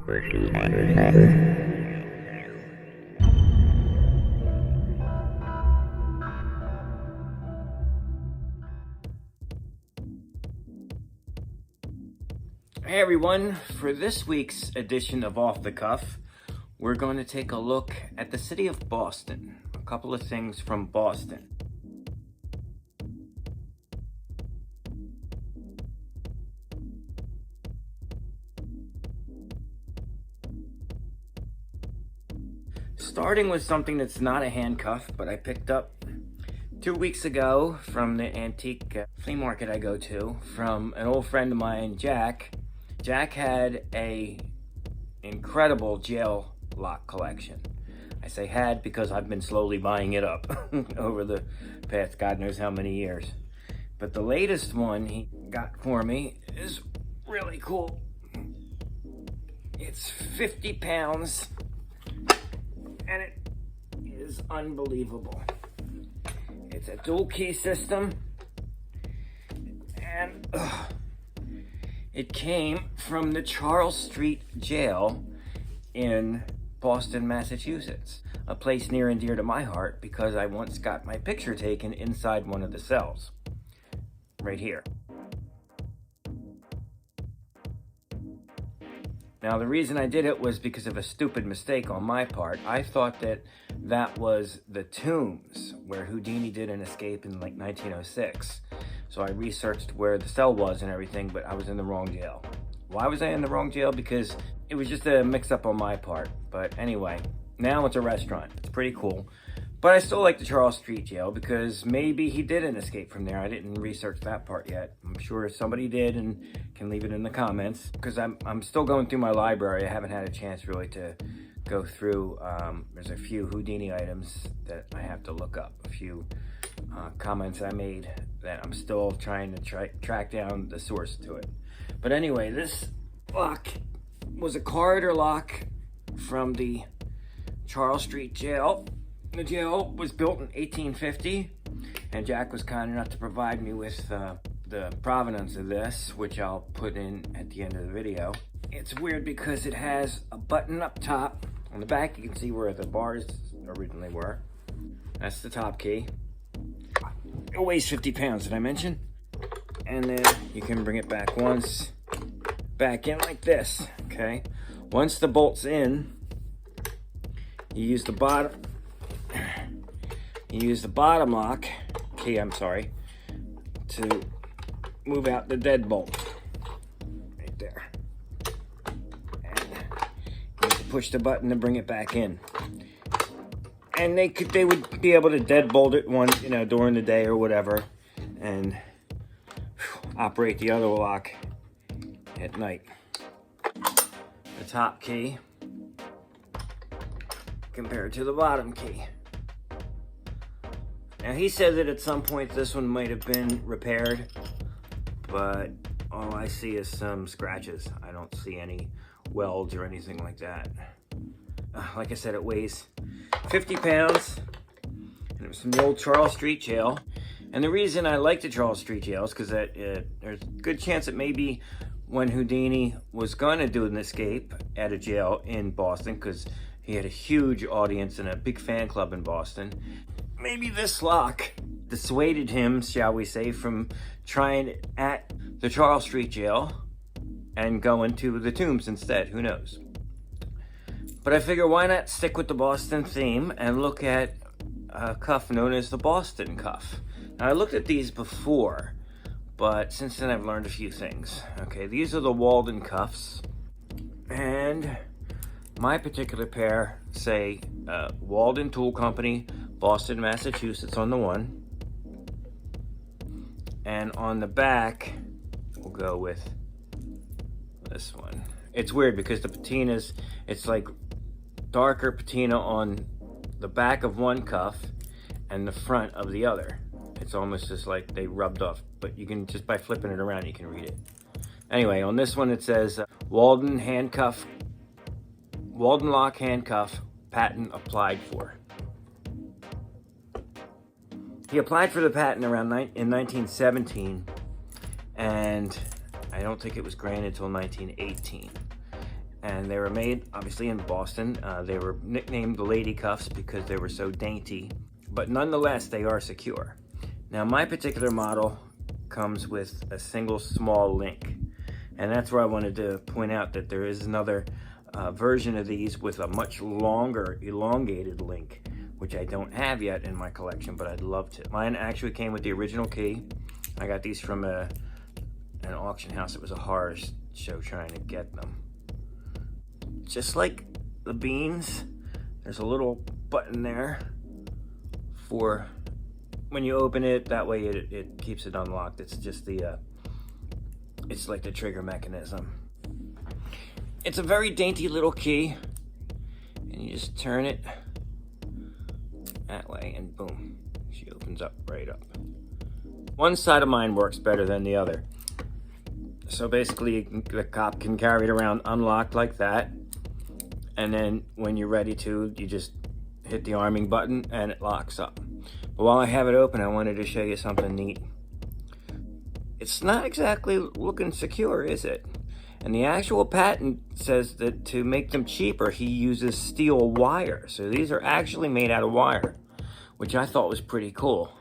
Hey everyone, for this week's edition of Off the Cuff, we're going to take a look at the city of Boston. A couple of things from Boston. Starting with something that's not a handcuff, but I picked up 2 weeks ago from the antique flea market I go to from an old friend of mine, Jack. Jack had a incredible jail lock collection. I say had because I've been slowly buying it up over the past God knows how many years. But the latest one he got for me is really cool. It's 50 pounds and it is unbelievable. It's a dual key system and it came from the Charles Street Jail in Boston, Massachusetts, a place near and dear to my heart because I once got my picture taken inside one of the cells, right here. Now, the reason I did it was because of a stupid mistake on my part. I thought that was the Tombs, where Houdini did an escape in like 1906. So I researched where the cell was and everything, but I was in the wrong jail. Why was I in the wrong jail? Because it was just a mix-up on my part. But anyway, now it's a restaurant. It's pretty cool. But I still like the Charles Street Jail because maybe he did an escape from there. I didn't research that part yet. I'm sure somebody did and can leave it in the comments. Because I'm still going through my library. I haven't had a chance really to go through. There's a few Houdini items that I have to look up. A few comments I made that I'm still trying to track down the source to it. But anyway, this lock was a corridor lock from the Charles Street Jail. The jail was built in 1850, and Jack was kind enough to provide me with the provenance of this, which I'll put in at the end of the video. It's weird because it has a button up top. On the back, you can see where the bars originally were. That's the top key. It weighs 50 pounds, did I mention? And then you can bring it back once, back in like this, okay? Once the bolt's in, you use the bottom lock key, to move out the deadbolt, right there. And you have to push the button to bring it back in. And they would be able to deadbolt it during the day or whatever, and operate the other lock at night. The top key compared to the bottom key. Now he said that at some point this one might have been repaired, but all I see is some scratches. I don't see any welds or anything like that. Like I said, it weighs 50 pounds, and it was from the old Charles Street Jail. And the reason I like the Charles Street Jail is because there's a good chance it may be when Houdini was going to do an escape at a jail in Boston, because he had a huge audience and a big fan club in Boston. Maybe this lock dissuaded him, shall we say, from trying it at the Charles Street Jail and going to the Tombs instead. Who knows? But I figure why not stick with the Boston theme and look at a cuff known as the Boston cuff. Now I looked at these before, but since then I've learned a few things. Okay, these are the Walden cuffs, and my particular pair say Walden Tool Company, Boston, Massachusetts on the one, and on the back we'll go with this one. It's weird because the patinas, it's like darker patina on the back of one cuff and the front of the other. It's almost just like they rubbed off, but you can, just by flipping it around, you can read it. Anyway, on this one it says Walden lock handcuff, patent applied for. He applied for the patent around in 1917, and I don't think it was granted until 1918. and they were made obviously in Boston. They were nicknamed the lady cuffs because they were so dainty, but nonetheless they are secure. Now my particular model comes with a single small link, and that's where I wanted to point out that there is another version of these with a much longer elongated link, which I don't have yet in my collection, but I'd love to. Mine actually came with the original key. I got these from an auction house. It was a horror show trying to get them. Just like the beans, there's a little button there for when you open it. That way it keeps it unlocked. It's just the it's like the trigger mechanism. It's a very dainty little key, and you just turn it that way and boom, she opens up right up. One side of mine works better than the other. So basically the cop can carry it around unlocked like that, and then when you're ready to, you just hit the arming button and it locks up. But while I have it open, I wanted to show you something neat. It's not exactly looking secure, is it? And the actual patent says that to make them cheaper, he uses steel wire. So these are actually made out of wire, which I thought was pretty cool.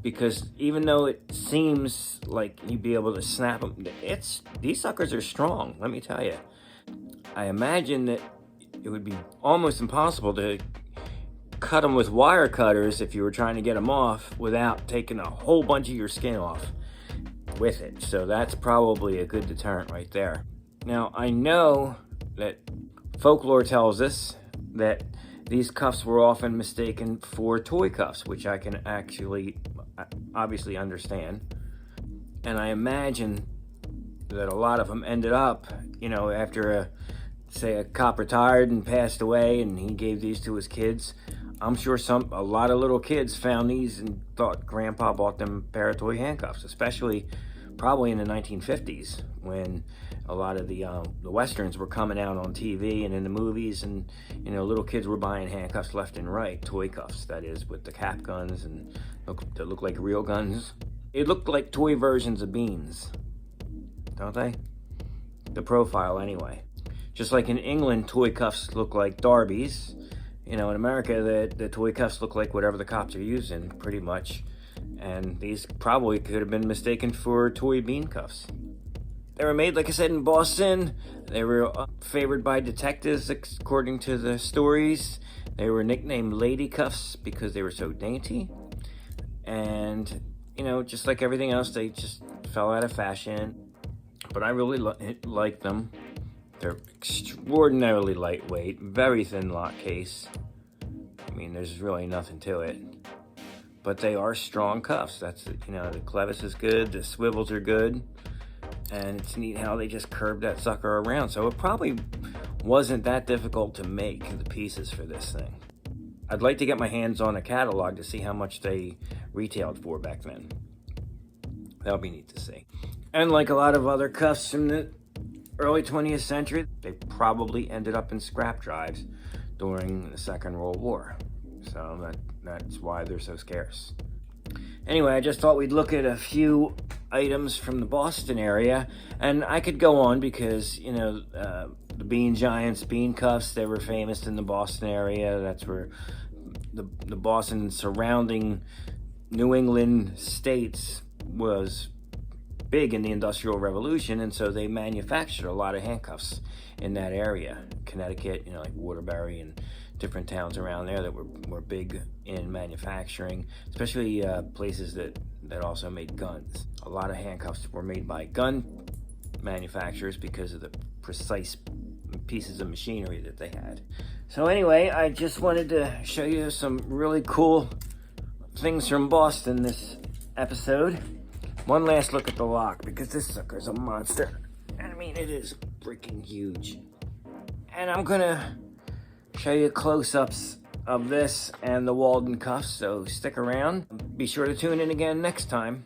Because even though it seems like you'd be able to snap them, these suckers are strong, let me tell you. I imagine that it would be almost impossible to cut them with wire cutters if you were trying to get them off without taking a whole bunch of your skin off with it. So that's probably a good deterrent right there. Now, I know that folklore tells us that these cuffs were often mistaken for toy cuffs, which I can actually obviously understand. And I imagine that a lot of them ended up, you know, after say a cop retired and passed away and he gave these to his kids. I'm sure a lot of little kids found these and thought grandpa bought them a pair of toy handcuffs, especially probably in the 1950s when a lot of the westerns were coming out on TV and in the movies, and you know, little kids were buying handcuffs left and right, toy cuffs that is, with the cap guns and that look like real guns. It looked like toy versions of beans, don't they? The profile anyway. Just like in England, toy cuffs look like derbies. You know, in America, the toy cuffs look like whatever the cops are using, pretty much. And these probably could have been mistaken for toy bean cuffs. They were made, like I said, in Boston. They were favored by detectives, according to the stories. They were nicknamed lady cuffs because they were so dainty. And, you know, just like everything else, they just fell out of fashion. But I really like them. They're extraordinarily lightweight, very thin lock case. I mean, there's really nothing to it. But they are strong cuffs. That's, you know, the clevis is good, the swivels are good, and it's neat how they just curved that sucker around. So it probably wasn't that difficult to make the pieces for this thing. I'd like to get my hands on a catalog to see how much they retailed for back then. That'll be neat to see. And like a lot of other cuffs from the early 20th century, they probably ended up in scrap drives during the Second World War. So that's why they're so scarce. Anyway, I just thought we'd look at a few items from the Boston area, and I could go on because, you know, the Bean Giants bean cuffs, they were famous in the Boston area. That's where the Boston surrounding New England states was big in the Industrial Revolution, and so they manufactured a lot of handcuffs in that area. Connecticut, you know, like Waterbury and different towns around there that were big in manufacturing, especially places that also made guns. A lot of handcuffs were made by gun manufacturers because of the precise pieces of machinery that they had. So anyway, I just wanted to show you some really cool things from Boston this episode. One last look at the lock, because this sucker's a monster. I mean, it is freaking huge. And I'm gonna show you close-ups of this and the Walden cuffs, so stick around. Be sure to tune in again next time.